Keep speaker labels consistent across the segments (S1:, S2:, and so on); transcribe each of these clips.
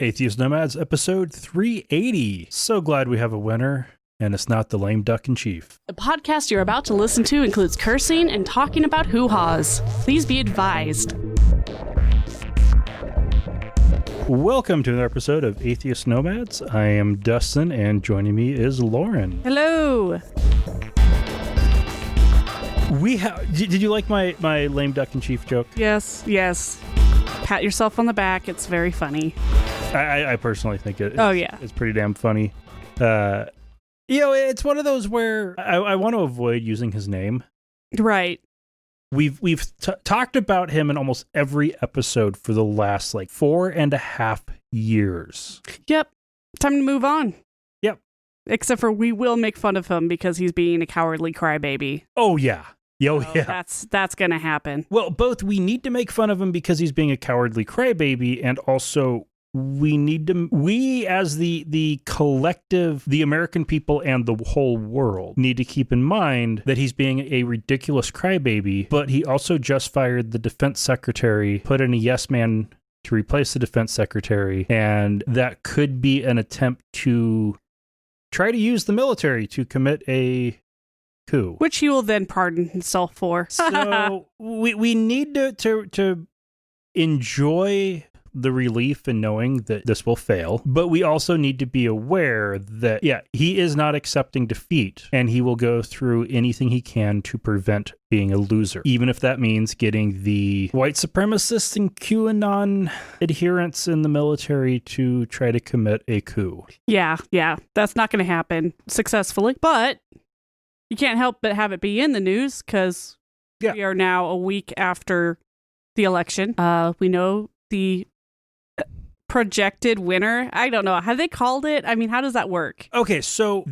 S1: Atheist Nomads, episode 380. So glad we have a winner, and it's not the lame duck in chief.
S2: The podcast you're about to listen to includes cursing and talking about hoo-haws. Please be advised.
S1: Welcome to another episode of Atheist Nomads. I am Dustin, and joining me is Lauren.
S2: Hello.
S1: Did you like my lame duck in chief joke?
S2: Yes. Pat yourself on the back. It's very funny.
S1: I personally think it's pretty damn funny. It's one of those where I want to avoid using his name.
S2: Right.
S1: We've talked about him in almost every episode for the last 4.5 years.
S2: Yep. Time to move on.
S1: Yep.
S2: Except for we will make fun of him because he's being a cowardly crybaby.
S1: Oh, yeah. Yeah.
S2: That's going to happen.
S1: Well, both we need to make fun of him because he's being a cowardly crybaby, and also we as the collective, the American people and the whole world need to keep in mind that he's being a ridiculous crybaby, but he also just fired the defense secretary, put in a yes man to replace the defense secretary, and that could be an attempt to try to use the military to commit a coup.
S2: Which he will then pardon himself for.
S1: So we need to enjoy the relief in knowing that this will fail, but we also need to be aware that, he is not accepting defeat, and he will go through anything he can to prevent being a loser, even if that means getting the white supremacists and QAnon adherents in the military to try to commit a coup.
S2: Yeah, that's not going to happen successfully, but you can't help but have it be in the news because we are now a week after the election. We know the projected winner. I don't know. Have they called it? I mean, how does that work?
S1: Okay, so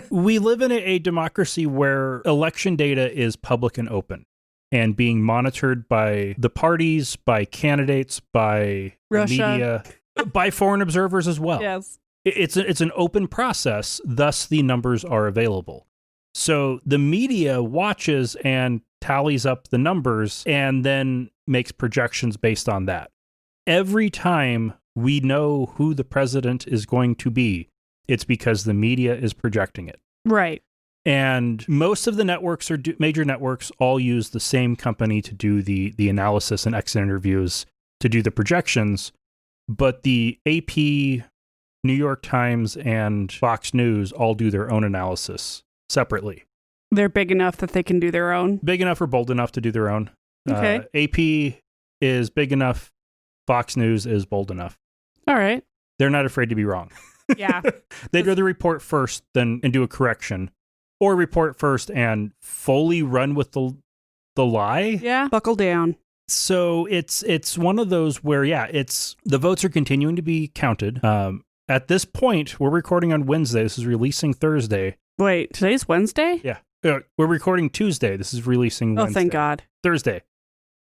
S1: we live in a democracy where election data is public and open and being monitored by the parties, by candidates, by
S2: Russia,
S1: media, by foreign observers as well.
S2: Yes.
S1: It's an open process, thus the numbers are available. So the media watches and tallies up the numbers and then makes projections based on that. Every time we know who the president is going to be, it's because the media is projecting it.
S2: Right.
S1: And most of the networks major networks all use the same company to do the analysis and exit interviews to do the projections. But the AP, New York Times, and Fox News all do their own analysis separately.
S2: They're big enough that they can do their own?
S1: Big enough or bold enough to do their own.
S2: Okay.
S1: AP is big enough. Fox News is bold enough.
S2: All right.
S1: They're not afraid to be wrong.
S2: Yeah.
S1: They'd rather report first and do a correction, or report first and fully run with the lie.
S2: Yeah. Buckle down.
S1: So it's one of those where, the votes are continuing to be counted. At this point, we're recording on Wednesday. This is releasing Thursday.
S2: Wait, today's Wednesday?
S1: Yeah. We're recording Tuesday. This is releasing Wednesday.
S2: Oh, thank God.
S1: Thursday.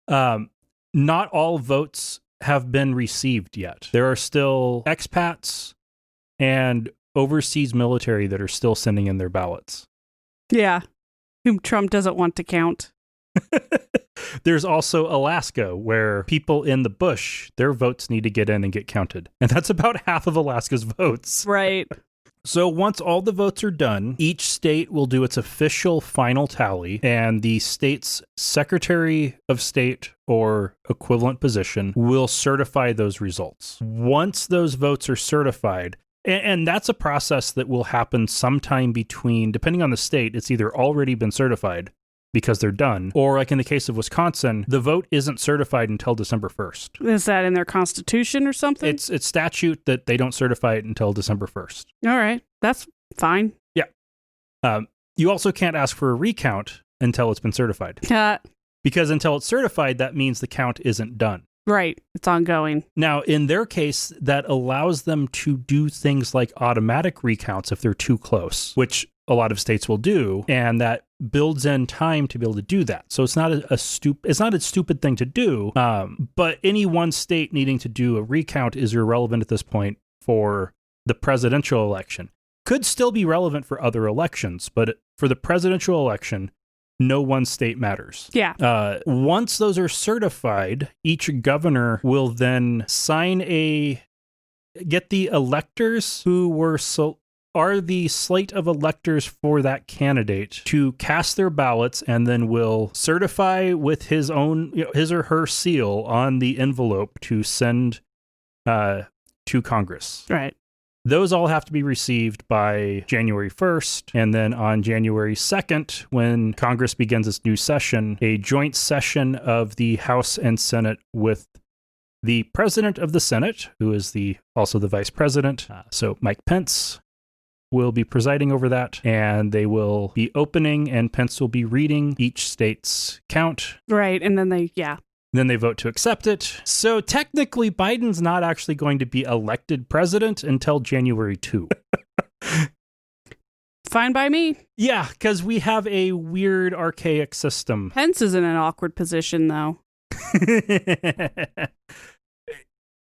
S1: Not all votes have been received yet. There are still expats and overseas military that are still sending in their ballots.
S2: Yeah, whom Trump doesn't want to count.
S1: There's also Alaska, where people in the bush, their votes need to get in and get counted. And that's about half of Alaska's votes.
S2: Right.
S1: So once all the votes are done, each state will do its official final tally, and the state's Secretary of State or equivalent position will certify those results. Once those votes are certified, and that's a process that will happen sometime between, depending on the state, it's either already been certified because they're done, or like in the case of Wisconsin, the vote isn't certified until December 1st.
S2: Is that in their constitution or something?
S1: It's statute that they don't certify it until December 1st.
S2: All right. That's fine.
S1: Yeah. You also can't ask for a recount until it's been certified. Because until it's certified, that means the count isn't done.
S2: Right. It's ongoing.
S1: Now, in their case, that allows them to do things like automatic recounts if they're too close, which a lot of states will do, and that builds in time to be able to do that. So it's not a stupid thing to do, but any one state needing to do a recount is irrelevant at this point for the presidential election. Could still be relevant for other elections, but for the presidential election, no one state matters.
S2: Yeah.
S1: Once those are certified, each governor will then sign a get the electors who are the slate of electors for that candidate to cast their ballots, and then will certify with his own, his or her seal on the envelope to send to Congress.
S2: Right.
S1: Those all have to be received by January 1st. And then on January 2nd, when Congress begins its new session, a joint session of the House and Senate with the President of the Senate, who is also the Vice President. So Mike Pence will be presiding over that, and they will be opening, and Pence will be reading each state's count.
S2: Right. And then
S1: Then they vote to accept it. So technically, Biden's not actually going to be elected president until January 2.
S2: Fine by me.
S1: Yeah, because we have a weird, archaic system.
S2: Pence is in an awkward position, though.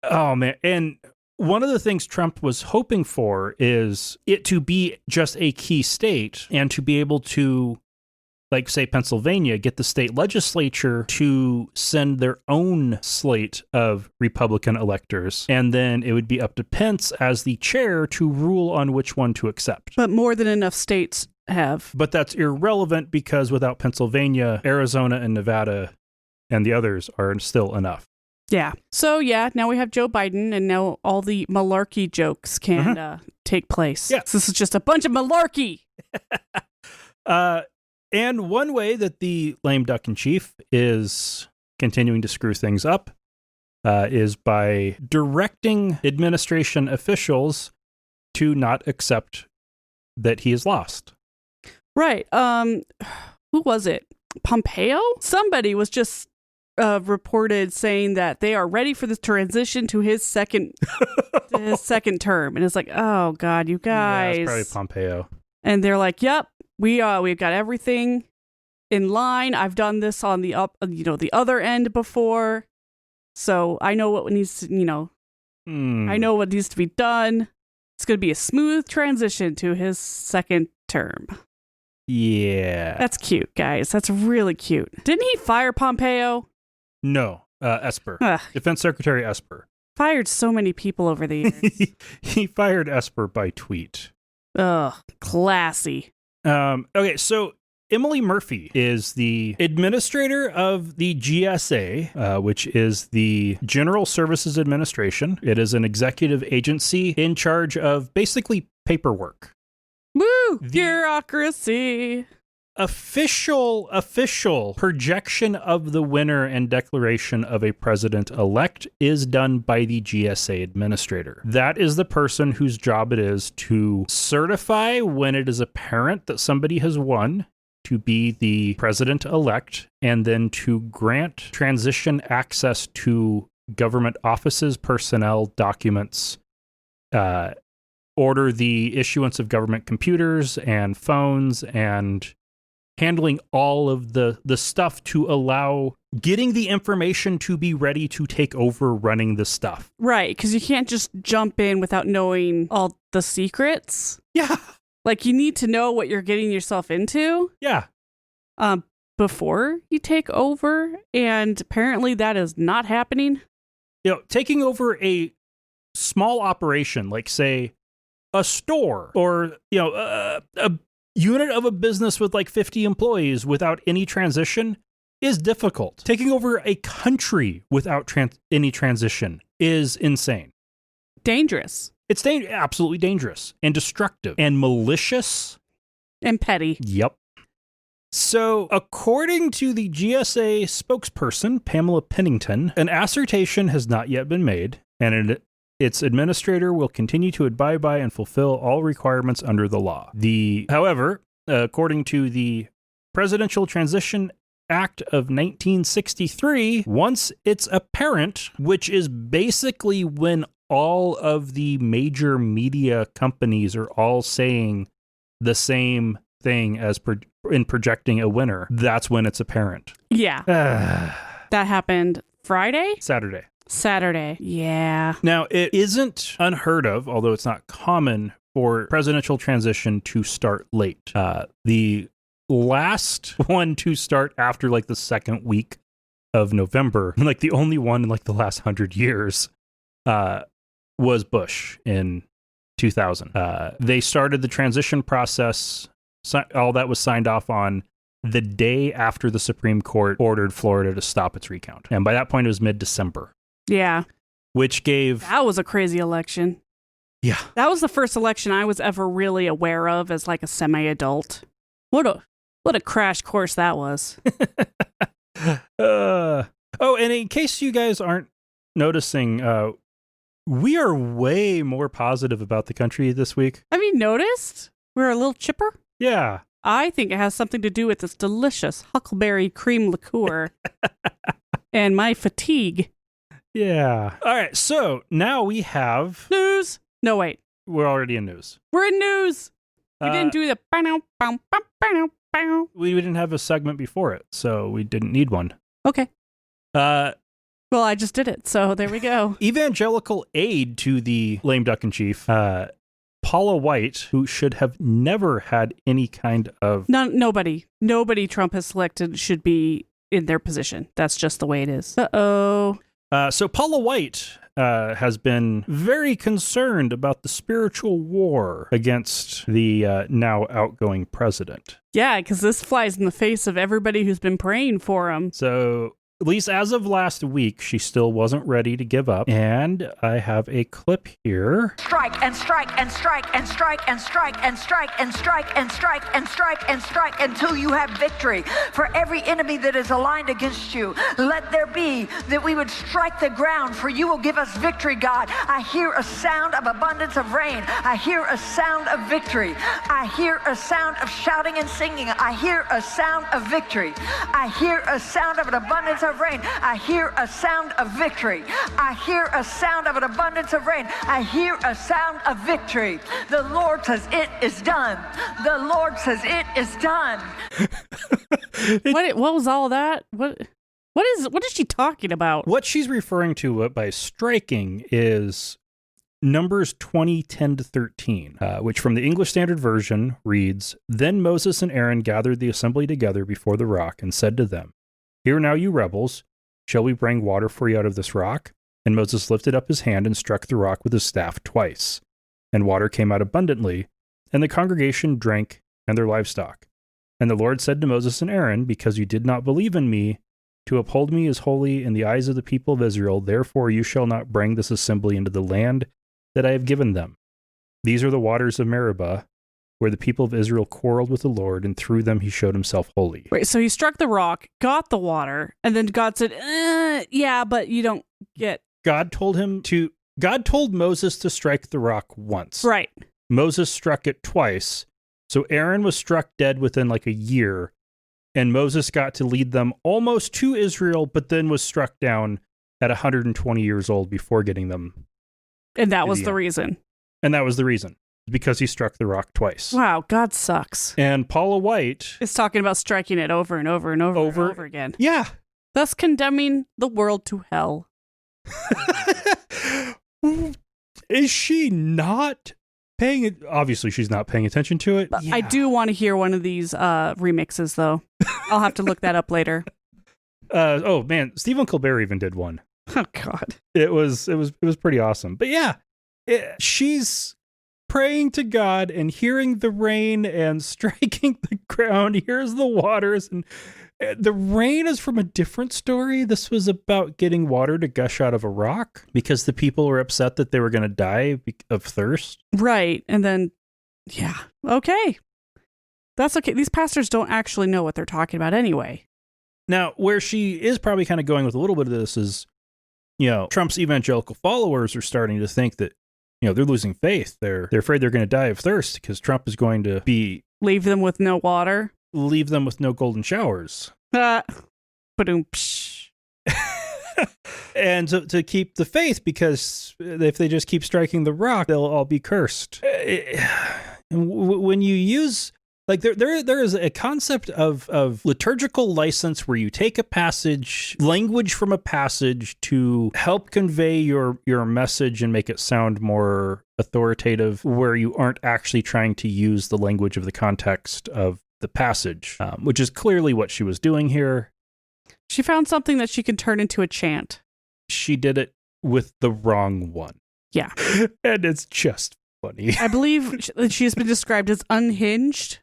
S1: Oh, man. And one of the things Trump was hoping for is it to be just a key state, and to be able to, like, say, Pennsylvania, get the state legislature to send their own slate of Republican electors. And then it would be up to Pence as the chair to rule on which one to accept.
S2: But more than enough states have.
S1: But that's irrelevant, because without Pennsylvania, Arizona and Nevada and the others are still enough.
S2: Yeah. So, now we have Joe Biden, and now all the malarkey jokes can take place.
S1: Yeah.
S2: So this is just a bunch of malarkey.
S1: And one way that the lame duck in chief is continuing to screw things up is by directing administration officials to not accept that he has lost.
S2: Right. Who was it? Pompeo? Somebody was just reported saying that they are ready for the transition to his second term. And it's like, oh God, you guys.
S1: Yeah, it's probably Pompeo.
S2: And they're like, yep. We've got everything in line. I've done this on the other end before. So I know what needs to, I know what needs to be done. It's going to be a smooth transition to his second term.
S1: Yeah.
S2: That's cute, guys. That's really cute. Didn't he fire Pompeo?
S1: No, Esper. Defense Secretary Esper.
S2: Fired so many people over the years.
S1: He fired Esper by tweet.
S2: Ugh, classy.
S1: Okay, so Emily Murphy is the administrator of the GSA, which is the General Services Administration. It is an executive agency in charge of basically paperwork.
S2: Woo! Bureaucracy.
S1: Official projection of the winner and declaration of a president-elect is done by the GSA administrator. That is the person whose job it is to certify when it is apparent that somebody has won to be the president-elect, and then to grant transition access to government offices, personnel, documents, order the issuance of government computers and phones, and handling all of the stuff to allow getting the information to be ready to take over running the stuff.
S2: Right, because you can't just jump in without knowing all the secrets.
S1: Yeah.
S2: Like, you need to know what you're getting yourself into.
S1: Yeah.
S2: Before you take over, and apparently that is not happening.
S1: Taking over a small operation, like, say, a store, or, a unit of a business with like 50 employees without any transition is difficult. Taking over a country without any transition is insane.
S2: Dangerous.
S1: It's absolutely dangerous and destructive and malicious.
S2: And petty.
S1: Yep. So, according to the GSA spokesperson, Pamela Pennington, an assertion has not yet been made, and its administrator will continue to abide by and fulfill all requirements under the law. However, according to the Presidential Transition Act of 1963, once it's apparent, which is basically when all of the major media companies are all saying the same thing as in projecting a winner, that's when it's apparent.
S2: Yeah. That happened Friday?
S1: Saturday.
S2: Yeah.
S1: Now, it isn't unheard of, although it's not common, for presidential transition to start late. The last one to start after like the second week of November, like the only one in like the last 100 years, was Bush in 2000. They started the transition process. All that was signed off on the day after the Supreme Court ordered Florida to stop its recount. And by that point, it was mid-December.
S2: Yeah.
S1: Which gave...
S2: That was a crazy election.
S1: Yeah.
S2: That was the first election I was ever really aware of as like a semi-adult. What a crash course that was.
S1: Oh, and in case you guys aren't noticing, we are way more positive about the country this week.
S2: Have you noticed? We're a little chipper.
S1: Yeah.
S2: I think it has something to do with this delicious huckleberry cream liqueur and my fatigue.
S1: Yeah. All right. So now we have...
S2: News. No, wait.
S1: We're already in news.
S2: We're in news. We didn't do the...
S1: We didn't have a segment before it, so we didn't need one.
S2: Okay. Well, I just did it, so there we go.
S1: Evangelical aide to the lame duck in chief, Paula White, who should have never had any kind of...
S2: Nobody Trump has selected should be in their position. That's just the way it is. Uh-oh.
S1: So Paula White has been very concerned about the spiritual war against the now outgoing president.
S2: Yeah, because this flies in the face of everybody who's been praying for him.
S1: So... at least as of last week, she still wasn't ready to give up. And I have a clip here.
S3: Strike and strike and strike and strike and strike and strike and strike and strike and strike and strike until you have victory. For every enemy that is aligned against you, let there be that we would strike the ground, for you will give us victory, God. I hear a sound of abundance of rain. I hear a sound of victory. I hear a sound of shouting and singing. I hear a sound of victory. I hear a sound of an abundance of rain. I hear a sound of victory. I hear a sound of an abundance of rain. I hear a sound of victory. The Lord says it is done. The Lord says it is done.
S2: What was all that? What is she talking about?
S1: What she's referring to by striking is Numbers 20:10-13, which from the English Standard Version reads, "Then Moses and Aaron gathered the assembly together before the rock and said to them, 'Hear now, you rebels, shall we bring water for you out of this rock?' And Moses lifted up his hand and struck the rock with his staff twice. And water came out abundantly, and the congregation drank and their livestock. And the Lord said to Moses and Aaron, because you did not believe in me, to uphold me as holy in the eyes of the people of Israel, therefore you shall not bring this assembly into the land that I have given them. These are the waters of Meribah, where the people of Israel quarreled with the Lord, and through them he showed himself holy."
S2: Wait, so he struck the rock, got the water, and then God said, yeah, but you don't get...
S1: God told Moses to strike the rock once.
S2: Right.
S1: Moses struck it twice. So Aaron was struck dead within like a year, and Moses got to lead them almost to Israel, but then was struck down at 120 years old before getting them.
S2: And that was the reason.
S1: And that was the reason. Because he struck the rock twice.
S2: Wow, God sucks.
S1: And Paula White
S2: is talking about striking it over and over and over and over again.
S1: Yeah.
S2: Thus condemning the world to hell.
S1: Is she not paying it? Obviously, she's not paying attention to it.
S2: Yeah. I do want to hear one of these remixes, though. I'll have to look that up later.
S1: Oh man, Stephen Colbert even did one.
S2: Oh God,
S1: it was pretty awesome. But yeah, she's praying to God and hearing the rain and striking the ground. Here's the waters, and the rain is from a different story. This was about getting water to gush out of a rock because the people were upset that they were going to die of thirst.
S2: Right, and then yeah, okay, that's okay. These pastors don't actually know what they're talking about anyway.
S1: Now, where she is probably kind of going with a little bit of this is, Trump's evangelical followers are starting to think that, they're losing faith. They're afraid they're going to die of thirst because Trump is going to
S2: leave them with no water,
S1: leave them with no golden showers.
S2: And
S1: to keep the faith, because if they just keep striking the rock, they'll all be cursed. When you use... there is a concept of liturgical license where you take a passage, language from a passage to help convey your message and make it sound more authoritative, where you aren't actually trying to use the language of the context of the passage, which is clearly what she was doing here.
S2: She found something that she can turn into a chant.
S1: She did it with the wrong one.
S2: Yeah.
S1: And it's just funny.
S2: I believe she's been described as unhinged.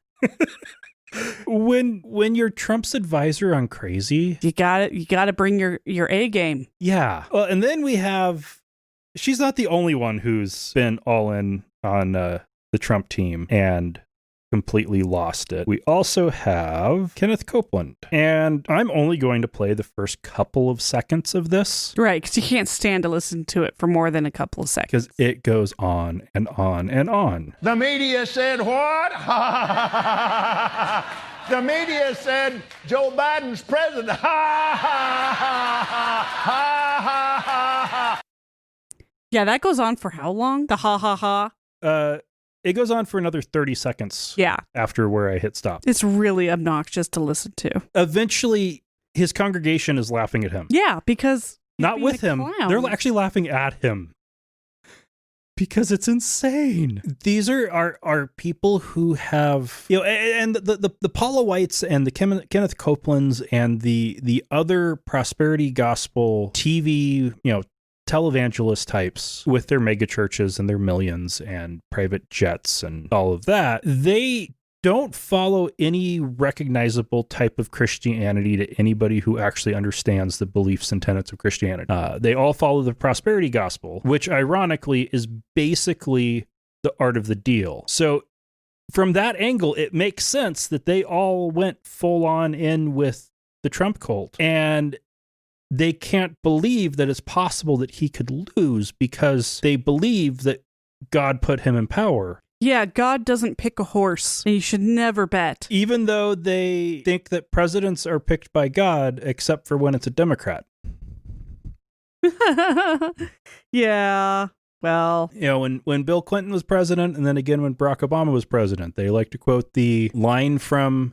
S1: When you're Trump's advisor on crazy,
S2: you gotta bring your A game.
S1: Yeah. Well, and then we have, she's not the only one who's been all in on the Trump team and completely lost it. We also have Kenneth Copeland, and I'm only going to play the first couple of seconds of this.
S2: Right, because you can't stand to listen to it for more than a couple of seconds.
S1: Because it goes on and on and on.
S4: The media said what? The media said Joe Biden's president.
S2: Yeah, that goes on for how long? The ha ha ha?
S1: It goes on for another 30 seconds.
S2: Yeah.
S1: After where I hit stop.
S2: It's really obnoxious to listen to.
S1: Eventually, his congregation is laughing at him.
S2: Yeah, because...
S1: Not with him.
S2: Clown.
S1: They're actually laughing at him. Because it's insane. These are people who have, and the Paula Whites and the Kenneth Copelands and the other prosperity gospel TV, televangelist types with their mega churches and their millions and private jets and all of that, they don't follow any recognizable type of Christianity to anybody who actually understands the beliefs and tenets of Christianity. They all follow the prosperity gospel, which ironically is basically the art of the deal. So from that angle, it makes sense that they all went full on in with the Trump cult. And they can't believe that it's possible that he could lose because they believe that God put him in power.
S2: Yeah, God doesn't pick a horse, and you should never bet.
S1: Even though they think that presidents are picked by God, except for when it's a Democrat.
S2: Yeah, well...
S1: when Bill Clinton was president, and then again when Barack Obama was president, they like to quote the line from...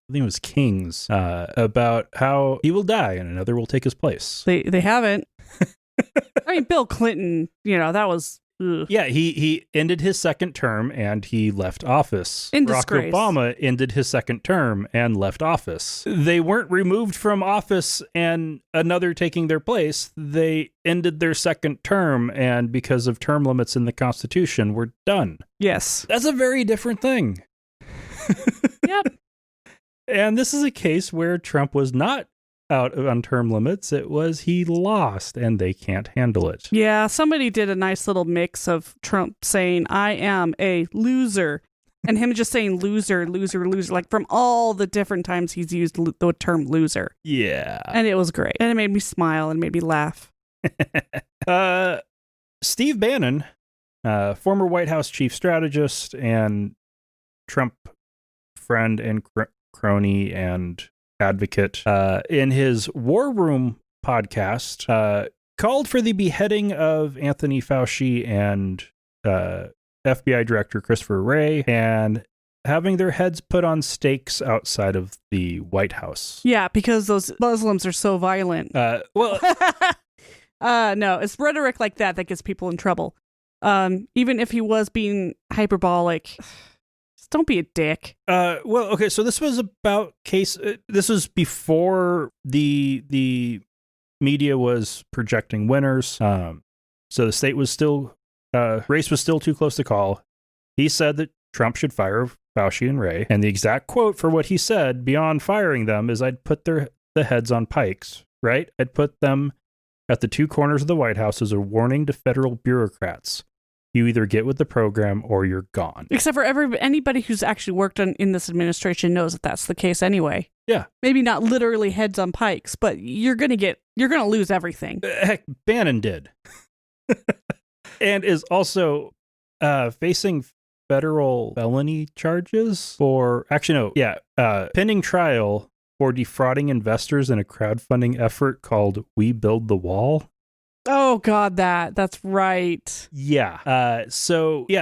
S1: I think it was Kings, about how he will die and another will take his place.
S2: They haven't. I mean, Bill Clinton, that was... Ugh.
S1: Yeah, he ended his second term and he left office.
S2: In
S1: Barack
S2: disgrace.
S1: Obama ended his second term and left office. They weren't removed from office and another taking their place. They ended their second term, and because of term limits in the Constitution, we're done.
S2: Yes.
S1: That's a very different thing.
S2: Yep.
S1: And this is a case where Trump was not out on term limits. It was he lost and they can't handle it.
S2: Yeah, somebody did a nice little mix of Trump saying, I am a loser, and him just saying loser, loser, loser, like from all the different times he's used the term loser.
S1: Yeah.
S2: And it was great. And it made me smile and made me laugh.
S1: Steve Bannon, former White House chief strategist and Trump friend and crony and advocate, in his War Room podcast, called for the beheading of Anthony Fauci and FBI Director Christopher Wray and having their heads put on stakes outside of the White House.
S2: Yeah, because those Muslims are so violent.
S1: No,
S2: it's rhetoric like that gets people in trouble. Even if he was being hyperbolic... Don't be a dick.
S1: Okay, so this was about this was before the media was projecting winners. So the state was still, race was still too close to call. He said that Trump should fire Fauci and Wray. And the exact quote for what he said beyond firing them is, I'd put the heads on pikes, right? I'd put them at the two corners of the White House as a warning to federal bureaucrats. You either get with the program or you're gone.
S2: Except for anybody who's actually worked in this administration knows that that's the case anyway.
S1: Yeah.
S2: Maybe not literally heads on pikes, but you're going to lose everything.
S1: Heck, Bannon did. And is also facing federal felony charges for, pending trial for defrauding investors in a crowdfunding effort called We Build the Wall.
S2: Oh, God, that's right.
S1: Yeah.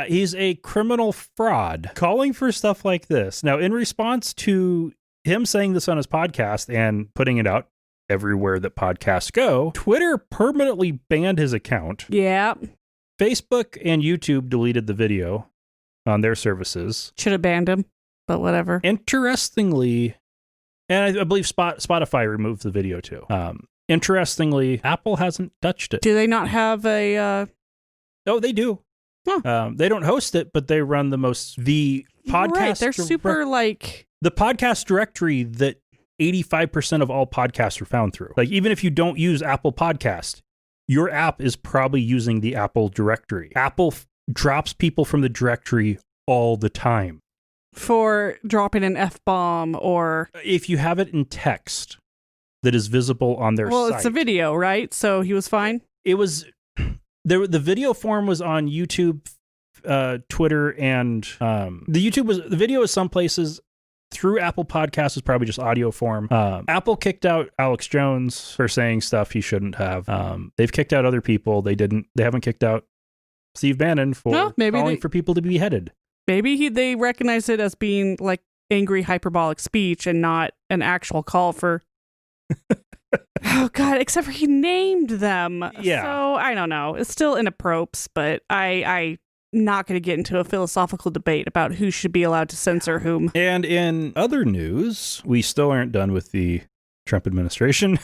S1: He's a criminal fraud calling for stuff like this. Now, in response to him saying this on his podcast and putting it out everywhere that podcasts go, Twitter permanently banned his account.
S2: Yeah.
S1: Facebook and YouTube deleted the video on their services.
S2: Should have banned him, but whatever.
S1: Interestingly, and I believe Spotify removed the video too. Interestingly, Apple hasn't touched it.
S2: Do they not have a...
S1: Oh, they do.
S2: Huh.
S1: They don't host it, but they run the podcast.
S2: Right, they're super like...
S1: The podcast directory that 85% of all podcasts are found through. Like, even if you don't use Apple Podcast, your app is probably using the Apple directory. Apple drops people from the directory all the time.
S2: For dropping an F-bomb or...
S1: If you have it in text that is visible on their site.
S2: Well, it's a video, right? So he was fine?
S1: It was... The video form was on YouTube, Twitter, and the video is some places. Through Apple Podcasts is probably just audio form. Apple kicked out Alex Jones for saying stuff he shouldn't have. They've kicked out other people. They haven't kicked out Steve Bannon for calling for people to be beheaded.
S2: Maybe they recognize it as being like angry hyperbolic speech and not an actual call for... Oh, God, except for he named them.
S1: Yeah.
S2: So, I don't know. It's still inappropriate, but I'm not going to get into a philosophical debate about who should be allowed to censor whom.
S1: And in other news, we still aren't done with the Trump administration.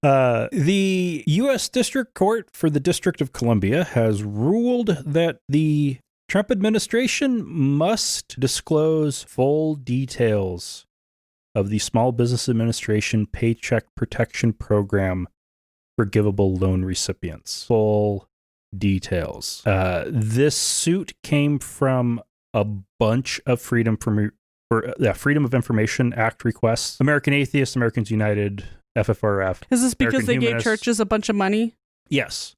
S1: The U.S. District Court for the District of Columbia has ruled that the Trump administration must disclose full details of the Small Business Administration Paycheck Protection Program forgivable loan recipients. Full details. This suit came from a bunch of Freedom of Information Act requests. American Atheists, Americans United, FFRF.
S2: Is this because
S1: American
S2: they
S1: Humanists.
S2: gave churches a bunch of money?
S1: Yes.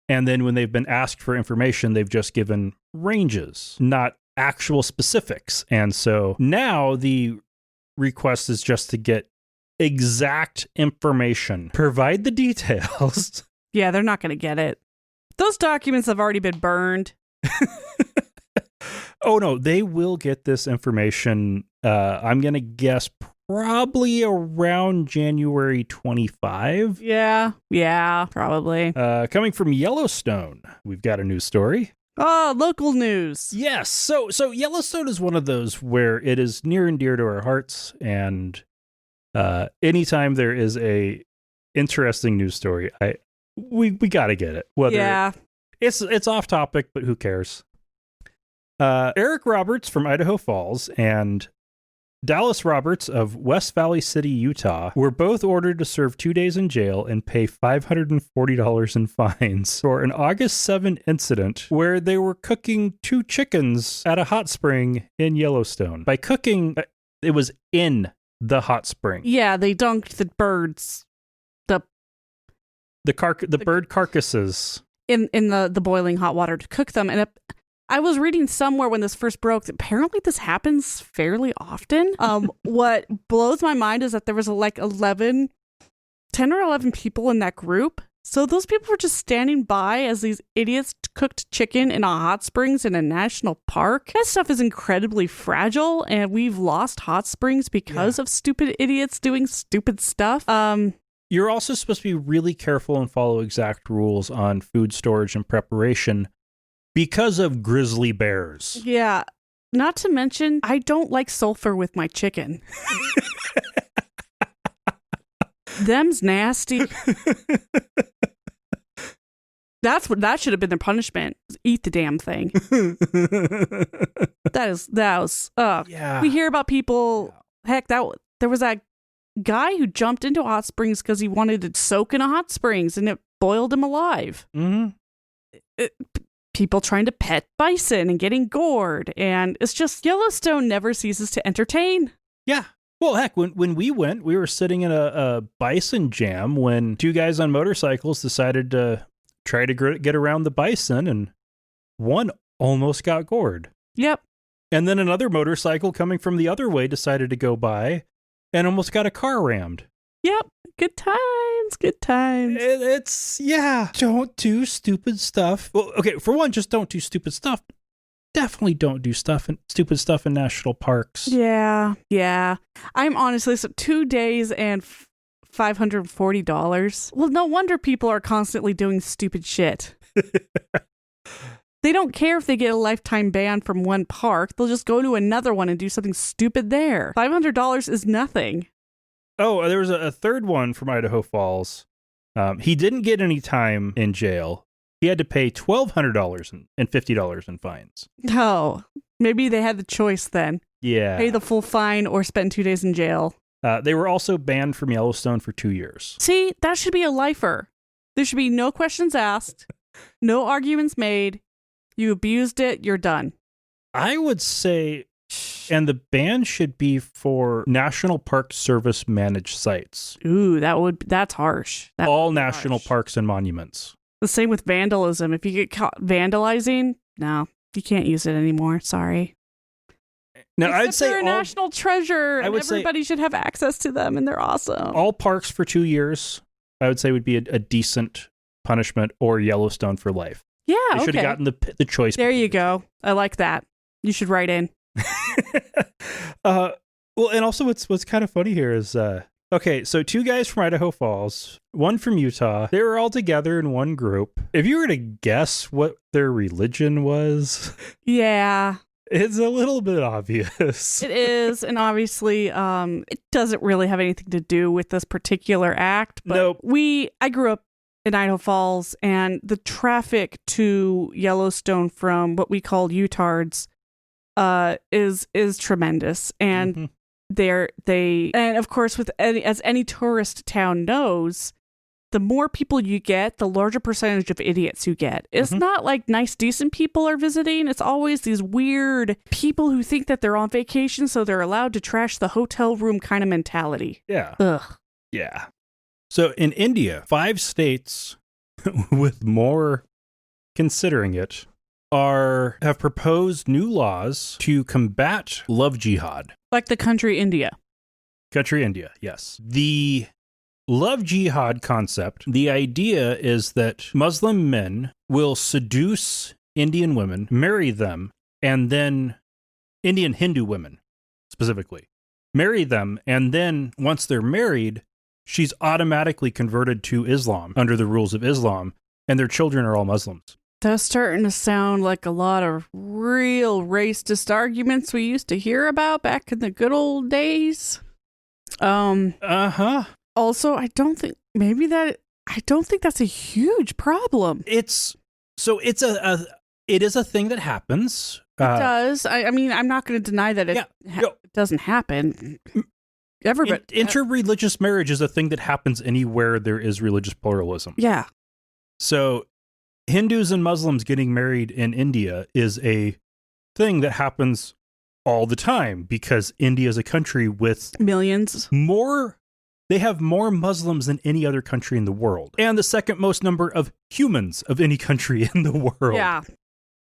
S1: And then when they've been asked for information, they've just given ranges, not actual specifics. And so now the request is just to get exact information. Provide the details.
S2: Yeah, they're not going to get it. Those documents have already been burned.
S1: Oh, no, they will get this information. I'm going to guess probably around January 25.
S2: Yeah, probably.
S1: Coming from Yellowstone, we've got a news story.
S2: Oh, local news.
S1: Yes. So Yellowstone is one of those where it is near and dear to our hearts. And anytime there is a interesting news story, we got to get it. Whether it's off topic, but who cares? Erik Roberts from Idaho Falls and Dallas Roberts of West Valley City, Utah, were both ordered to serve 2 days in jail and pay $540 in fines for an August 7 incident where they were cooking 2 chickens at a hot spring in Yellowstone. By cooking, it was in the hot spring.
S2: Yeah, they dunked the birds, the
S1: bird carcasses
S2: in the boiling hot water to cook them. And I was reading somewhere when this first broke that apparently this happens fairly often. What blows my mind is that there was 10 or 11 people in that group. So those people were just standing by as these idiots cooked chicken in a hot springs in a national park. That stuff is incredibly fragile, and we've lost hot springs because of stupid idiots doing stupid stuff.
S1: You're also supposed to be really careful and follow exact rules on food storage and preparation because of grizzly bears.
S2: Yeah. Not to mention, I don't like sulfur with my chicken. Them's nasty. That should have been their punishment. Eat the damn thing. We hear about people. Heck, there was that guy who jumped into hot springs because he wanted to soak in a hot springs and it boiled him alive.
S1: Mm-hmm.
S2: People trying to pet bison and getting gored, and it's just Yellowstone never ceases to entertain.
S1: Yeah. Well, heck, when we went, we were sitting in a bison jam when 2 guys on motorcycles decided to try to get around the bison, and one almost got gored.
S2: Yep.
S1: And then another motorcycle coming from the other way decided to go by and almost got a car rammed.
S2: Yep. Good times.
S1: Don't do stupid stuff. Well, okay, for one, just don't do stupid stuff. Definitely don't do stupid stuff in national parks.
S2: Yeah. I'm honestly, 2 days and $540. Well, no wonder people are constantly doing stupid shit. They don't care if they get a lifetime ban from one park. They'll just go to another one and do something stupid there. $500 is nothing.
S1: Oh, there was a third one from Idaho Falls. He didn't get any time in jail. He had to pay $1,200 and $50 in fines.
S2: Oh, maybe they had the choice then.
S1: Yeah.
S2: Pay the full fine or spend 2 days in jail.
S1: They were also banned from Yellowstone for 2 years.
S2: See, that should be a lifer. There should be no questions asked, no arguments made. You abused it, you're done.
S1: I would say, and the ban should be for National Park Service managed sites.
S2: Ooh, that's harsh.
S1: All national parks and monuments.
S2: The same with vandalism. If you get caught vandalizing, no, you can't use it anymore. Sorry.
S1: Now,
S2: Except
S1: I'd say
S2: they're a national treasure, and everybody should have access to them, and they're awesome.
S1: All parks for 2 years, I would say, would be a decent punishment, or Yellowstone for life.
S2: Yeah,
S1: they should have gotten the choice.
S2: There you go. I like that. You should write in.
S1: Well, and also what's kind of funny here is, okay, so 2 guys from Idaho Falls, 1 from Utah. They were all together in one group. If you were to guess what their religion was,
S2: yeah,
S1: it's a little bit obvious.
S2: It is, and obviously, it doesn't really have anything to do with this particular act. But
S1: nope.
S2: I grew up in Idaho Falls, and the traffic to Yellowstone from what we call Utards is tremendous, and and of course, as any tourist town knows, the more people you get, the larger percentage of idiots you get. It's not like nice, decent people are visiting. It's always these weird people who think that they're on vacation, so they're allowed to trash the hotel room kind of mentality.
S1: Yeah.
S2: Ugh.
S1: Yeah. So in India, 5 states with more considering it have proposed new laws to combat love jihad.
S2: Like the country India.
S1: Country India, yes. The love jihad concept, the idea is that Muslim men will seduce Indian women, marry them, and then Indian Hindu women specifically, marry them, and then once they're married, she's automatically converted to Islam under the rules of Islam, and their children are all Muslims.
S2: That's starting to sound like a lot of real racist arguments we used to hear about back in the good old days. Also, I don't think that's a huge problem.
S1: It is a thing that happens.
S2: It does. I mean, I'm not going to deny that it doesn't happen.
S1: Interreligious marriage is a thing that happens anywhere there is religious pluralism.
S2: Yeah.
S1: So Hindus and Muslims getting married in India is a thing that happens all the time because India is a country with
S2: millions more.
S1: They have more Muslims than any other country in the world, and the second most number of humans of any country in the world.
S2: Yeah.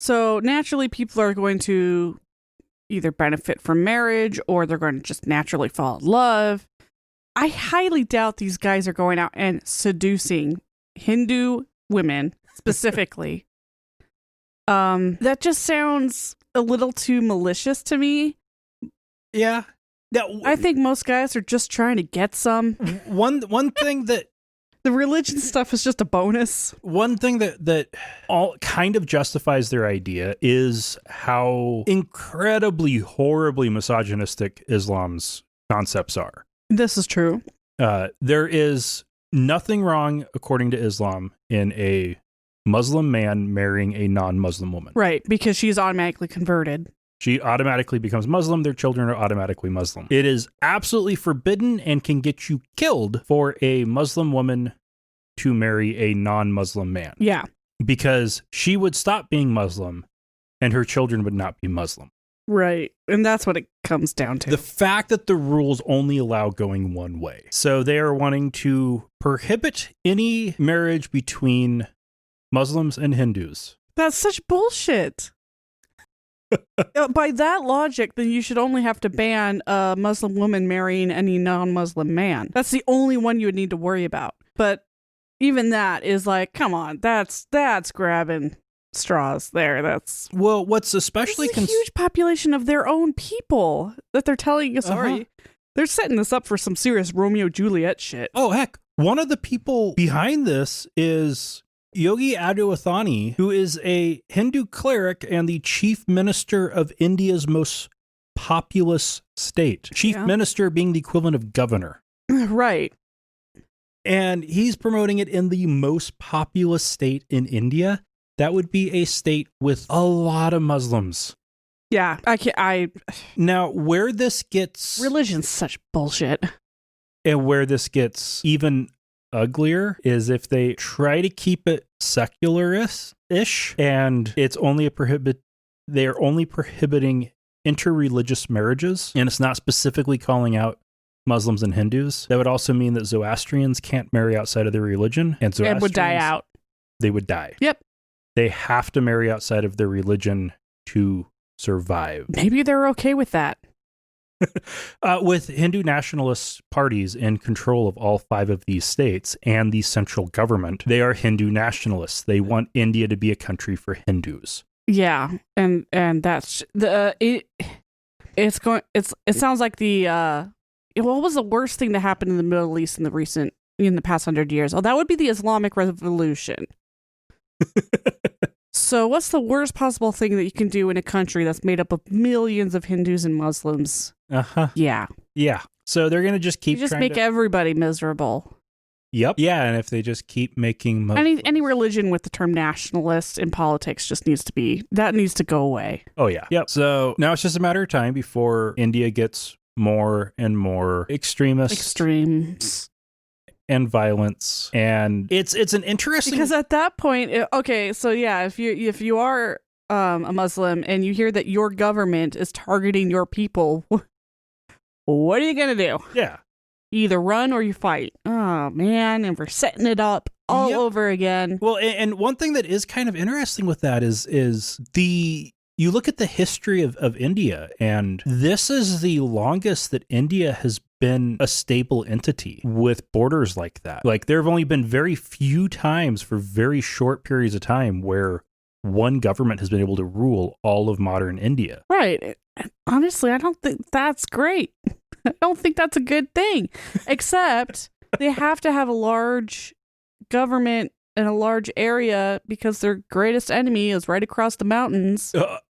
S2: So naturally, people are going to either benefit from marriage or they're going to just naturally fall in love. I highly doubt these guys are going out and seducing Hindu women specifically. That just sounds a little too malicious to me.
S1: Yeah.
S2: I think most guys are just trying to get some.
S1: One thing that
S2: the religion stuff is just a bonus.
S1: One thing that all kind of justifies their idea is how incredibly, horribly misogynistic Islam's concepts are.
S2: This is true.
S1: There is nothing wrong, according to Islam, in a Muslim man marrying a non-Muslim woman.
S2: Right, because she's automatically converted.
S1: She automatically becomes Muslim. Their children are automatically Muslim. It is absolutely forbidden and can get you killed for a Muslim woman to marry a non-Muslim man.
S2: Yeah.
S1: Because she would stop being Muslim and her children would not be Muslim.
S2: Right. And that's what it comes down to.
S1: The fact that the rules only allow going one way. So they are wanting to prohibit any marriage between Muslims and Hindus.
S2: That's such bullshit. By that logic, then you should only have to ban a Muslim woman marrying any non-Muslim man. That's the only one you would need to worry about. But even that is like, come on, that's grabbing straws there. That's
S1: what's especially
S2: a huge population of their own people that they're telling you. Sorry, they're setting this up for some serious Romeo Juliet shit.
S1: Oh heck, one of the people behind this is Yogi Adityanath, who is a Hindu cleric and the chief minister of India's most populous state. Chief minister being the equivalent of governor.
S2: Right.
S1: And he's promoting it in the most populous state in India. That would be a state with a lot of Muslims.
S2: Yeah,
S1: Now, where this gets...
S2: religion's such bullshit.
S1: And where this gets even uglier is if they try to keep it secular-ish, and it's only they're only prohibiting interreligious marriages, and it's not specifically calling out Muslims and Hindus. That would also mean that Zoroastrians can't marry outside of their religion, and Zoroastrians
S2: would die out.
S1: They would die.
S2: Yep.
S1: They have to marry outside of their religion to survive.
S2: Maybe they're okay with that.
S1: With Hindu nationalist parties in control of all 5 of these states and the central government, they are Hindu nationalists. They want India to be a country for Hindus.
S2: Yeah, and that's the it sounds like the what was the worst thing that happened in the Middle East in the past 100 years? Oh, that would be the Islamic Revolution. So what's the worst possible thing that you can do in a country that's made up of millions of Hindus and Muslims?
S1: Uh-huh.
S2: Yeah.
S1: Yeah. So they're going to just keep
S2: make everybody miserable.
S1: Yep. Yeah, and if they just keep making
S2: any religion with the term nationalist in politics just needs to go away.
S1: Oh yeah. Yep. So now it's just a matter of time before India gets more and more extremes and violence, and it's an interesting,
S2: because at that point, okay, so yeah, if you are a Muslim and you hear that your government is targeting your people, what are you gonna do?
S1: Yeah,
S2: you either run or you fight. Oh man, and we're setting it up all over again.
S1: Well, and one thing that is kind of interesting with that is you look at the history of India, and this is the longest that India has been a stable entity with borders like that. Like, there have only been very few times for very short periods of time where one government has been able to rule all of modern India.
S2: Right. Honestly, I don't think that's great. I don't think that's a good thing, except they have to have a large government in a large area because their greatest enemy is right across the mountains.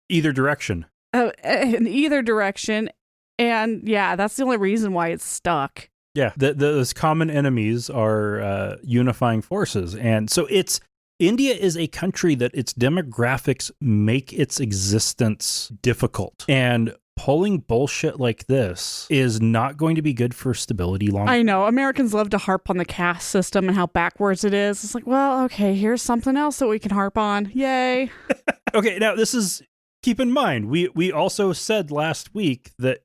S1: Either direction.
S2: In either direction. And yeah, that's the only reason why it's stuck.
S1: Yeah, those common enemies are unifying forces. And so India is a country that its demographics make its existence difficult. And pulling bullshit like this is not going to be good for stability long term.
S2: I know. Americans love to harp on the caste system and how backwards it is. It's like, well, okay, here's something else that we can harp on. Yay.
S1: Okay, now keep in mind, we also said last week that,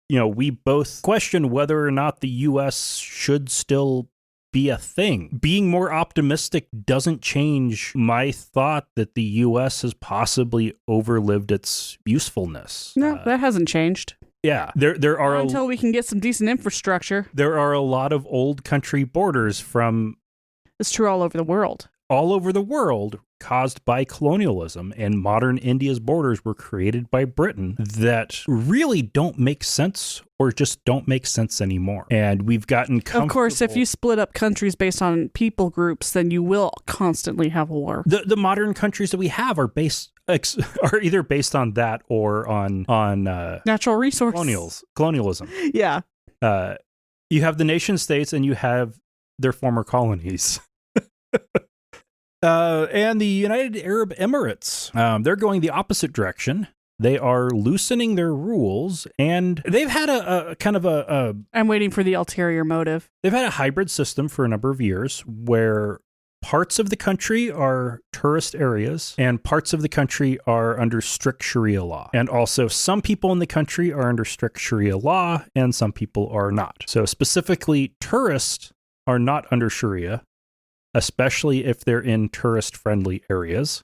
S1: we both question whether or not the U.S. should still be a thing. Being more optimistic doesn't change my thought that the U.S. has possibly overlived its usefulness.
S2: No, that hasn't changed.
S1: Yeah, there are
S2: until we can get some decent infrastructure.
S1: There are a lot of old country borders from.
S2: It's true all over the world.
S1: All over the world, caused by colonialism, and modern India's borders were created by Britain that really don't make sense, or just don't make sense anymore. And we've gotten comfortable.
S2: Of course, if you split up countries based on people groups, then you will constantly have war.
S1: The modern countries that we have are either based on that or on
S2: natural resources.
S1: Colonialism.
S2: Yeah.
S1: You have the nation states and you have their former colonies. And the United Arab Emirates, they're going the opposite direction. They are loosening their rules, and they've had a kind of a...
S2: I'm waiting for the ulterior motive.
S1: They've had a hybrid system for a number of years where parts of the country are tourist areas and parts of the country are under strict Sharia law. And also some people in the country are under strict Sharia law and some people are not. So specifically, tourists are not under Sharia, especially if they're in tourist-friendly areas.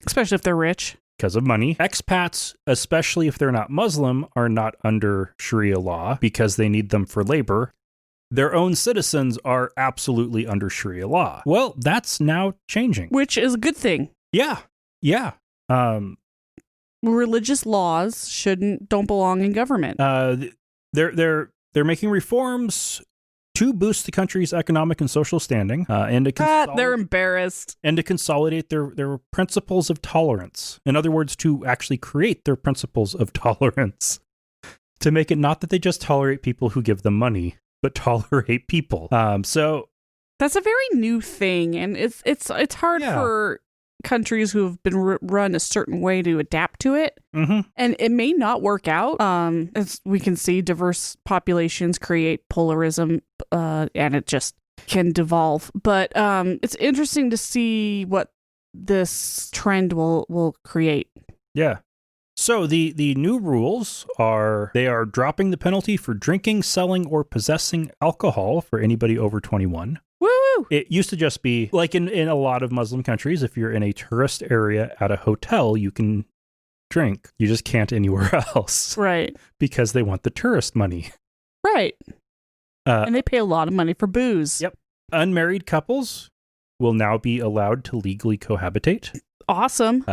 S2: Especially if they're rich.
S1: Because of money. Expats, especially if they're not Muslim, are not under Sharia law because they need them for labor. Their own citizens are absolutely under Sharia law. Well, that's now changing.
S2: Which is a good thing.
S1: Yeah. Yeah.
S2: Religious laws don't belong in government.
S1: They're making reforms to boost the country's economic and social standing, and to
S2: they're embarrassed,
S1: and to consolidate their principles of tolerance. In other words, to actually create their principles of tolerance, to make it not that they just tolerate people who give them money, but tolerate people. So
S2: that's a very new thing, and it's hard for countries who have been run a certain way to adapt to it, and it may not work out. As we can see, diverse populations create polarism, and it just can devolve. But it's interesting to see what this trend will create.
S1: Yeah. So the new rules are dropping the penalty for drinking, selling, or possessing alcohol for anybody over 21.
S2: Woo!
S1: It used to just be like in a lot of Muslim countries, if you're in a tourist area at a hotel, you can drink. You just can't anywhere else.
S2: Right.
S1: Because they want the tourist money.
S2: Right. And they pay a lot of money for booze.
S1: Yep. Unmarried couples will now be allowed to legally cohabitate.
S2: Awesome.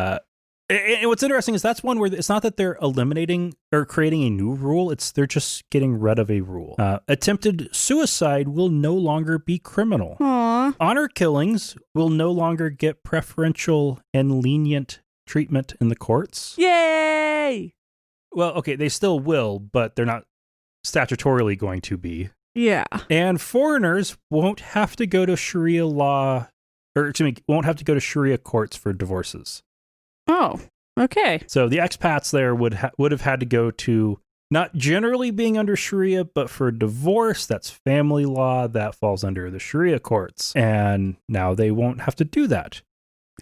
S1: And what's interesting is that's one where it's not that they're eliminating or creating a new rule. They're just getting rid of a rule. Attempted suicide will no longer be criminal.
S2: Aww.
S1: Honor killings will no longer get preferential and lenient treatment in the courts.
S2: Yay!
S1: Well, okay, they still will, but they're not statutorily going to be.
S2: Yeah.
S1: And foreigners won't have to go to Sharia law, or excuse me, won't have to go to Sharia courts for divorces.
S2: Oh, okay.
S1: So the expats there would have had to go to not generally being under Sharia, but for divorce, that's family law, that falls under the Sharia courts. And now they won't have to do that.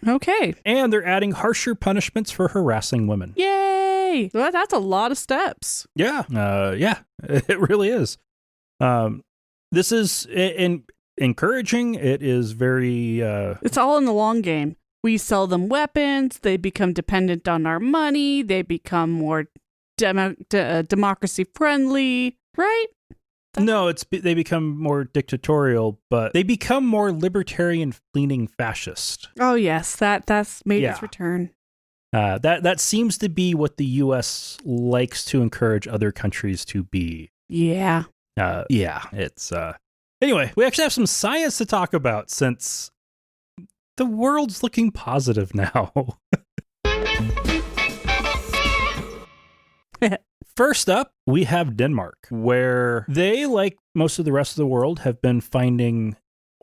S2: Okay.
S1: And they're adding harsher punishments for harassing women.
S2: Yay! Well, that's a lot of steps.
S1: Yeah. It really is. This is encouraging. It is very...
S2: It's all in the long game. We sell them weapons. They become dependent on our money. They become more democracy friendly, right?
S1: No, they become more dictatorial, but they become more libertarian leaning fascist.
S2: Oh yes, that's made its return.
S1: That seems to be what the U.S. likes to encourage other countries to be.
S2: Yeah.
S1: It's anyway. We actually have some science to talk about since the world's looking positive now. First up, we have Denmark, where they, like most of the rest of the world, have been finding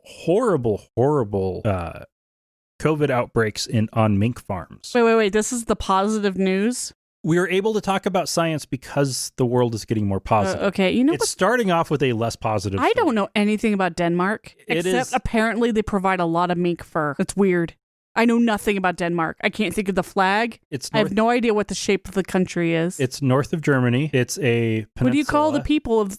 S1: horrible COVID outbreaks on mink farms.
S2: Wait. This is the positive news?
S1: We are able to talk about science because the world is getting more positive.
S2: Okay, you know
S1: it's starting off with a less positive.
S2: I don't know anything about Denmark, except apparently they provide a lot of mink fur. It's weird. I know nothing about Denmark. I can't think of the flag. I have no idea what the shape of the country is.
S1: It's north of Germany. It's a peninsula.
S2: What do you call the people of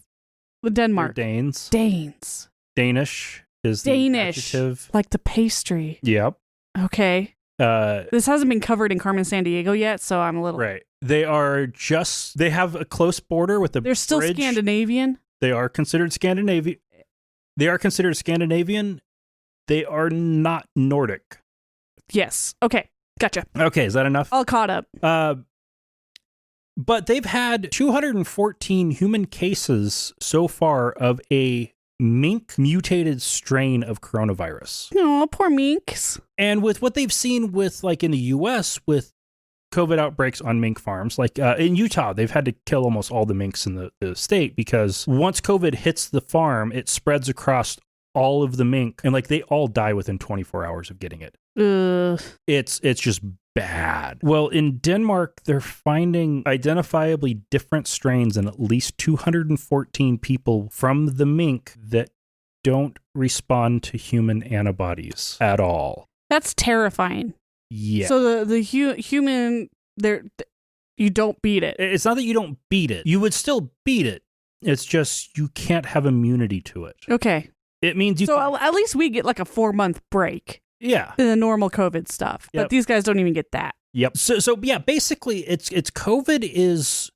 S2: Denmark?
S1: They're Danes.
S2: Danes.
S1: Danish is the adjective.
S2: Like the pastry.
S1: Yep.
S2: Okay. This hasn't been covered in Carmen Sandiego yet, so I'm a little...
S1: Right. They have a close border with the
S2: They're still
S1: bridge.
S2: Scandinavian?
S1: They are considered Scandinavian. They are not Nordic.
S2: Yes. Okay. Gotcha.
S1: Okay, is that enough?
S2: All caught up.
S1: But they've had 214 human cases so far of a mink mutated strain of coronavirus.
S2: Oh, poor minks.
S1: And with what they've seen with, like in the US with COVID outbreaks on mink farms, like in Utah, they've had to kill almost all the minks in the state because once COVID hits the farm, it spreads across all of the mink and like they all die within 24 hours of getting it. It's just bad. Well, in Denmark, they're finding identifiably different strains in at least 214 people from the mink that don't respond to human antibodies at all.
S2: That's terrifying.
S1: Yeah.
S2: So the human, you don't beat it.
S1: It's not that you don't beat it. You would still beat it. It's just you can't have immunity to it.
S2: Okay.
S1: It means
S2: at least we get like a 4-month break.
S1: Yeah.
S2: In the normal COVID stuff.
S1: Yep.
S2: But these guys don't even get that.
S1: Yep. So yeah, basically it's COVID is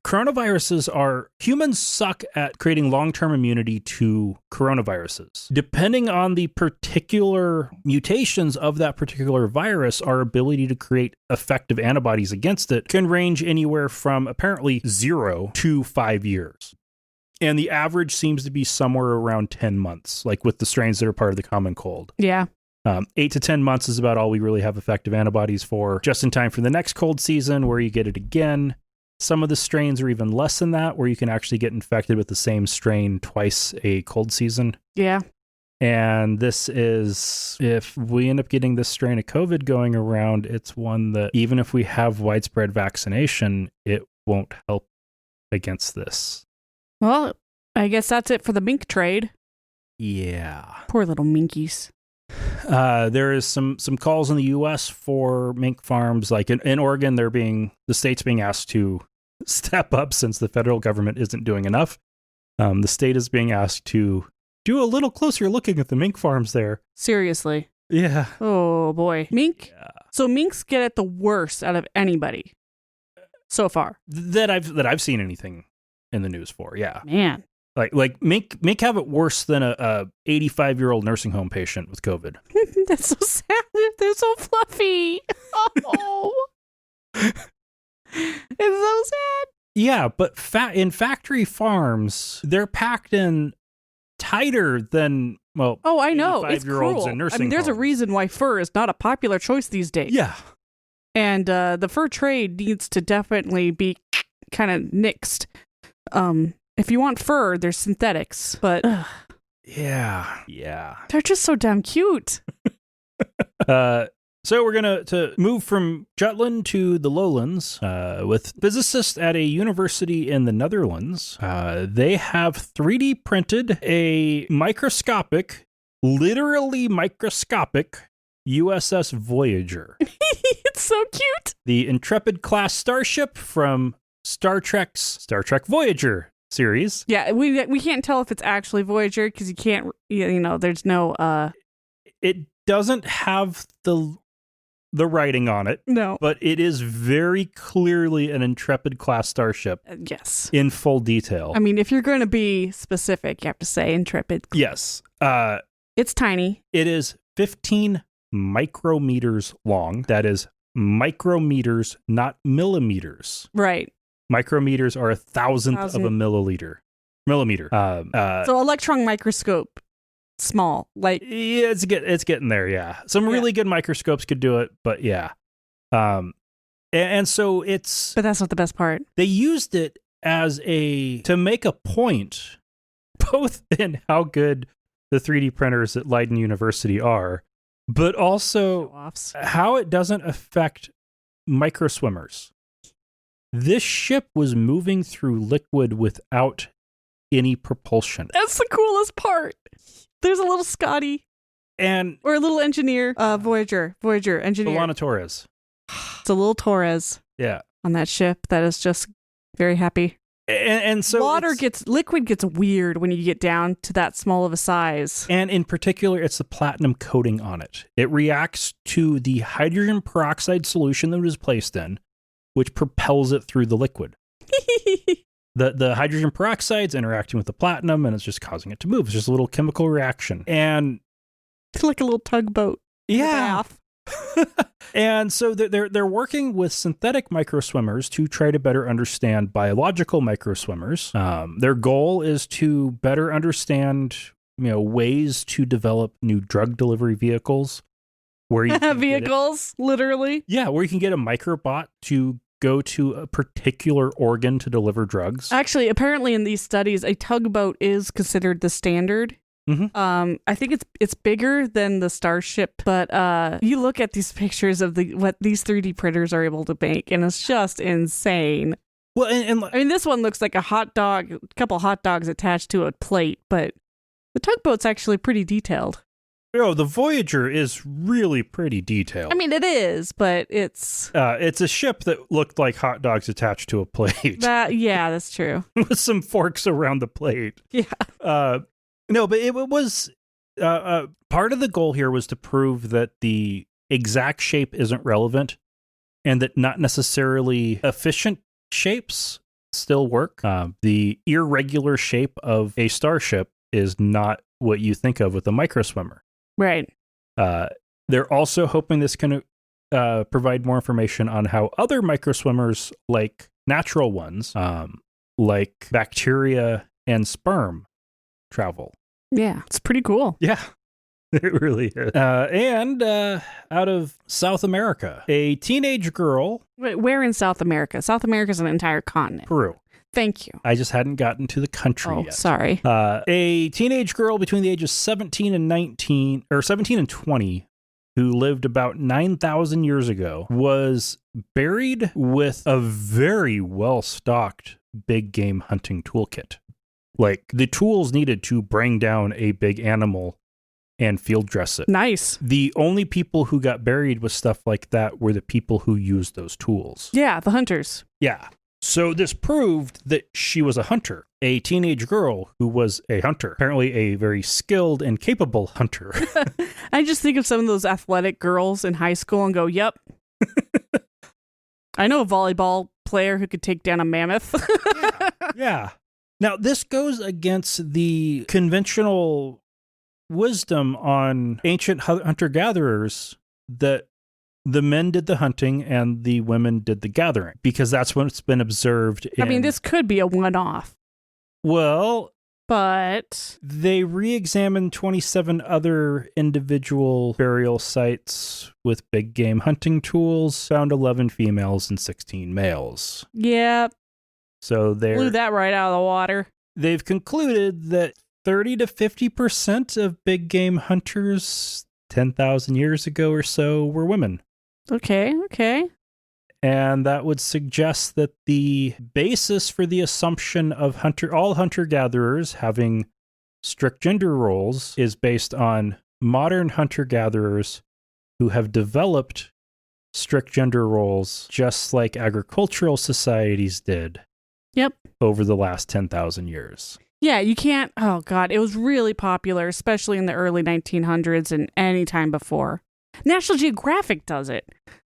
S1: coronaviruses are humans suck at creating long-term immunity to coronaviruses. Depending on the particular mutations of that particular virus, our ability to create effective antibodies against it can range anywhere from apparently 0 to 5 years. And the average seems to be somewhere around 10 months, like with the strains that are part of the common cold.
S2: Yeah.
S1: 8 to 10 months is about all we really have effective antibodies for, just in time for the next cold season where you get it again. Some of the strains are even less than that, where you can actually get infected with the same strain twice a cold season.
S2: Yeah.
S1: And this is, if we end up getting this strain of COVID going around, it's one that even if we have widespread vaccination, it won't help against this.
S2: Well, I guess that's it for the mink trade.
S1: Yeah.
S2: Poor little minkies.
S1: There is some calls in the U.S. for mink farms. Like in Oregon, the state's being asked to step up since the federal government isn't doing enough. The state is being asked to do a little closer looking at the mink farms there.
S2: Seriously.
S1: Yeah.
S2: Oh, boy. Mink?
S1: Yeah.
S2: So minks get it the worst out of anybody so far.
S1: That I've seen anything in the news for, yeah.
S2: Man.
S1: Like mink have it worse than a 85-year-old nursing home patient with COVID.
S2: That's so sad. They're so fluffy. Oh. It's so sad.
S1: Yeah, but in factory farms, they're packed in tighter than, well,
S2: oh, I know. It's cruel.
S1: In nursing
S2: I mean, there's
S1: homes.
S2: a reation why fur is not a popular choice these days.
S1: Yeah.
S2: And the fur trade needs to definitely be kind of nixed. If you want fur, there's synthetics, but
S1: yeah.
S2: They're just so damn cute.
S1: So we're going to move from Jutland to the lowlands with physicists at a university in the Netherlands. They have 3D printed a literally microscopic USS Voyager.
S2: It's so cute.
S1: The Intrepid class starship from Star Trek's Star Trek Voyager series.
S2: Yeah, we can't tell if it's actually Voyager because you can't, there's no...
S1: It doesn't have the writing on it.
S2: No.
S1: But it is very clearly an Intrepid class starship.
S2: Yes.
S1: In full detail.
S2: I mean, if you're going to be specific, you have to say Intrepid.
S1: Yes.
S2: It's tiny.
S1: It is 15 micrometers long. That is micrometers, not millimeters.
S2: Right.
S1: Micrometers are 1,000th of a millimeter. So electron
S2: microscope. Small, like
S1: yeah, it's getting there. Yeah, some really good microscopes could do it, but yeah, and so it's.
S2: But that's not the best part.
S1: They used it to make a point, both in how good the 3D printers at Leiden University are, but also how it doesn't affect microswimmers. This ship was moving through liquid without any propulsion.
S2: That's the coolest part. There's a little Scotty. Or a little engineer. Voyager engineer.
S1: Alana Torres.
S2: It's a little Torres.
S1: Yeah.
S2: On that ship that is just very happy.
S1: And so
S2: liquid gets weird when you get down to that small of a size.
S1: And in particular, it's the platinum coating on it. It reacts to the hydrogen peroxide solution that it was placed in, which propels it through the liquid. The hydrogen peroxide's interacting with the platinum, and it's just causing it to move. It's just a little chemical reaction. And
S2: it's like a little tugboat.
S1: Yeah. And so they're working with synthetic microswimmers to try to better understand biological microswimmers. Their goal is to better understand, ways to develop new drug delivery vehicles. Where you
S2: literally.
S1: Yeah, where you can get a microbot to go to a particular organ to deliver drugs.
S2: Actually, apparently in these studies, a tugboat is considered the standard.
S1: Mm-hmm.
S2: I think it's bigger than the Starship, but you look at these pictures of what these 3D printers are able to make, and it's just insane.
S1: Well, and
S2: I mean, this one looks like a couple hot dogs attached to a plate, but the tugboat's actually pretty detailed.
S1: The Voyager is really pretty detailed.
S2: I mean, it is, but it's
S1: a ship that looked like hot dogs attached to a plate.
S2: Yeah, that's true.
S1: With some forks around the plate.
S2: Yeah.
S1: No, but it was part of the goal here was to prove that the exact shape isn't relevant, and that not necessarily efficient shapes still work. The irregular shape of a starship is not what you think of with a microswimmer.
S2: Right.
S1: They're also hoping this can provide more information on how other microswimmers, like natural ones, like bacteria and sperm, travel.
S2: Yeah, it's pretty cool.
S1: Yeah. It really is. And out of South America, a teenage girl.
S2: Wait, where in South America? South America is an entire continent.
S1: Peru.
S2: Thank you.
S1: I just hadn't gotten to the country yet.
S2: Sorry.
S1: A teenage girl between the ages 17 and 20, who lived about 9,000 years ago, was buried with a very well-stocked big game hunting toolkit. Like, the tools needed to bring down a big animal and field dress it.
S2: Nice.
S1: The only people who got buried with stuff like that were the people who used those tools.
S2: Yeah, the hunters.
S1: Yeah. So this proved that she was a hunter, a teenage girl who was a hunter, apparently a very skilled and capable hunter.
S2: I just think of some of those athletic girls in high school and go, yep. I know a volleyball player who could take down a mammoth.
S1: Yeah. Now, this goes against the conventional wisdom on ancient hunter-gatherers that the men did the hunting and the women did the gathering, because that's what's been observed in...
S2: I mean, this could be a one-off.
S1: Well...
S2: But...
S1: They re-examined 27 other individual burial sites with big game hunting tools, found 11 females and 16 males.
S2: Yep.
S1: So they
S2: blew that right out of the water.
S1: They've concluded that 30 to 50% of big game hunters 10,000 years ago or so were women.
S2: Okay.
S1: And that would suggest that the basis for the assumption of all hunter-gatherers having strict gender roles is based on modern hunter-gatherers who have developed strict gender roles just like agricultural societies did.
S2: Yep.
S1: Over the last 10,000 years.
S2: Yeah, you can't... Oh, God. It was really popular, especially in the early 1900s and any time before. National Geographic does it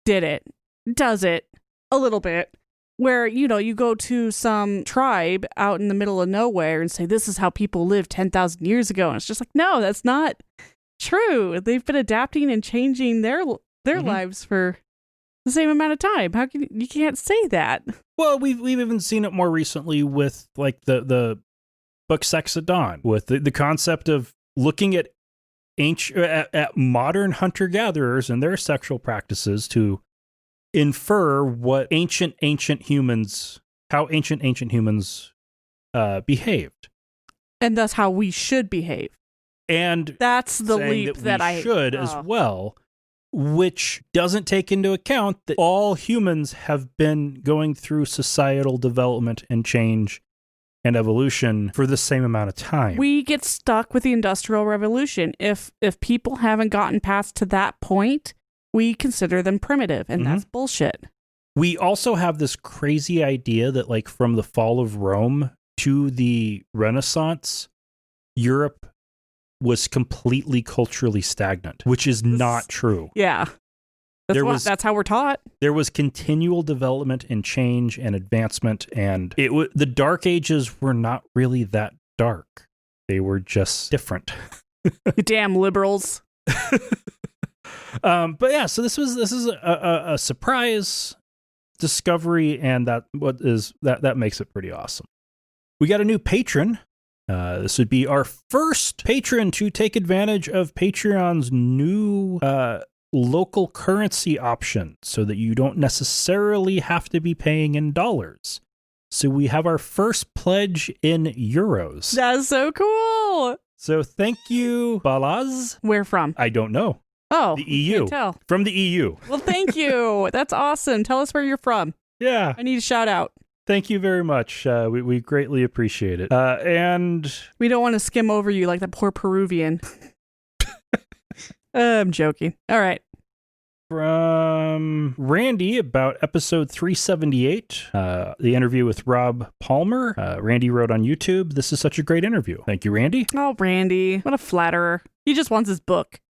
S2: a little bit, where, you go to some tribe out in the middle of nowhere and say, this is how people lived 10,000 years ago. And it's just like, no, that's not true. They've been adapting and changing their lives for the same amount of time. How can you can't say that?
S1: Well, we've even seen it more recently with like the book Sex at Dawn, with the concept of looking at modern hunter-gatherers and their sexual practices to infer what how ancient humans behaved.
S2: And that's how we should behave.
S1: And
S2: that's the leap that I
S1: should as well, which doesn't take into account that all humans have been going through societal development and change and evolution for the same amount of time.
S2: We get stuck with the Industrial Revolution. If people haven't gotten past to that point, we consider them primitive, and that's bullshit.
S1: We also have this crazy idea that, like, from the fall of Rome to the Renaissance, Europe was completely culturally stagnant, which is not true.
S2: Yeah. That's how we're taught.
S1: There was continual development and change and advancement, and the Dark Ages were not really that dark. They were just different.
S2: You damn liberals.
S1: But yeah, so this is a surprise discovery, and that makes it pretty awesome. We got a new patron. This would be our first patron to take advantage of Patreon's new local currency option, so that you don't necessarily have to be paying in dollars. So we have our first pledge in euros.
S2: That's so cool.
S1: So thank you, Balaz.
S2: Where from?
S1: I don't know.
S2: Oh,
S1: the EU.
S2: Can't tell.
S1: From the EU.
S2: Well, thank you. That's awesome. Tell us where you're from.
S1: Yeah.
S2: I need a shout out.
S1: Thank you very much. We greatly appreciate it. And
S2: we don't want to skim over you like that poor Peruvian. I'm joking. All right.
S1: From Randy about episode 378, the interview with Rob Palmer. Randy wrote on YouTube, "This is such a great interview." Thank you, Randy.
S2: Oh, Randy. What a flatterer. He just wants his book.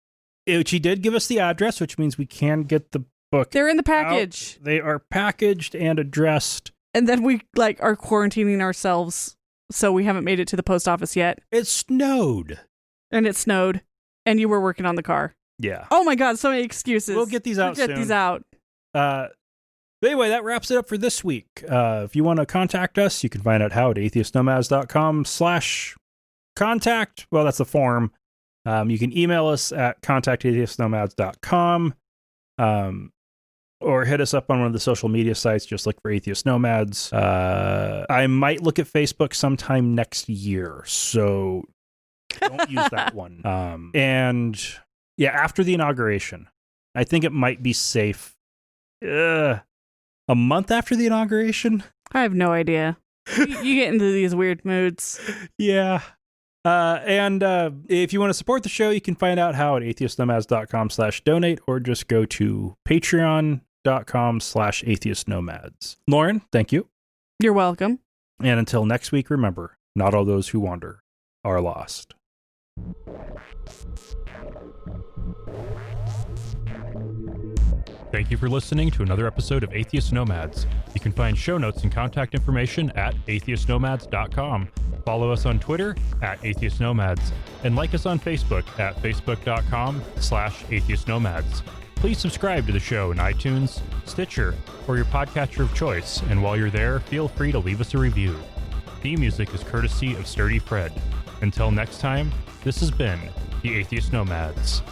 S1: Which he did give us the address, which means we can get the book.
S2: They're in the package.
S1: They are packaged and addressed.
S2: And then we are quarantining ourselves, so we haven't made it to the post office yet.
S1: It snowed.
S2: And it snowed. And you were working on the car.
S1: Yeah.
S2: Oh my God, so many excuses.
S1: We'll get these out soon.
S2: Get these out.
S1: Anyway, that wraps it up for this week. If you want to contact us, you can find out how at atheistnomads.com/contact. Well, that's the form. You can email us at contactatheistnomads.com, or hit us up on one of the social media sites. Just look for Atheist Nomads. I might look at Facebook sometime next year, so don't use that one. And yeah, after the inauguration, I think it might be safe. A month after the inauguration?
S2: I have no idea. You get into these weird moods.
S1: Yeah. And if you want to support the show, you can find out how at atheistnomads.com/donate, or just go to patreon.com/atheistnomads. Lauren, thank you.
S2: You're welcome.
S1: And until next week, remember, not all those who wander are lost.
S5: Thank you for listening to another episode of Atheist Nomads. You can find show notes and contact information at atheistnomads.com. Follow us on Twitter at Atheist Nomads, and like us on Facebook at facebook.com/atheistnomads. Please subscribe to the show in iTunes, Stitcher, or your podcatcher of choice, and while you're there, feel free to leave us a review. Theme music is courtesy of Sturdy Fred. Until next time, this has been the Atheist Nomads.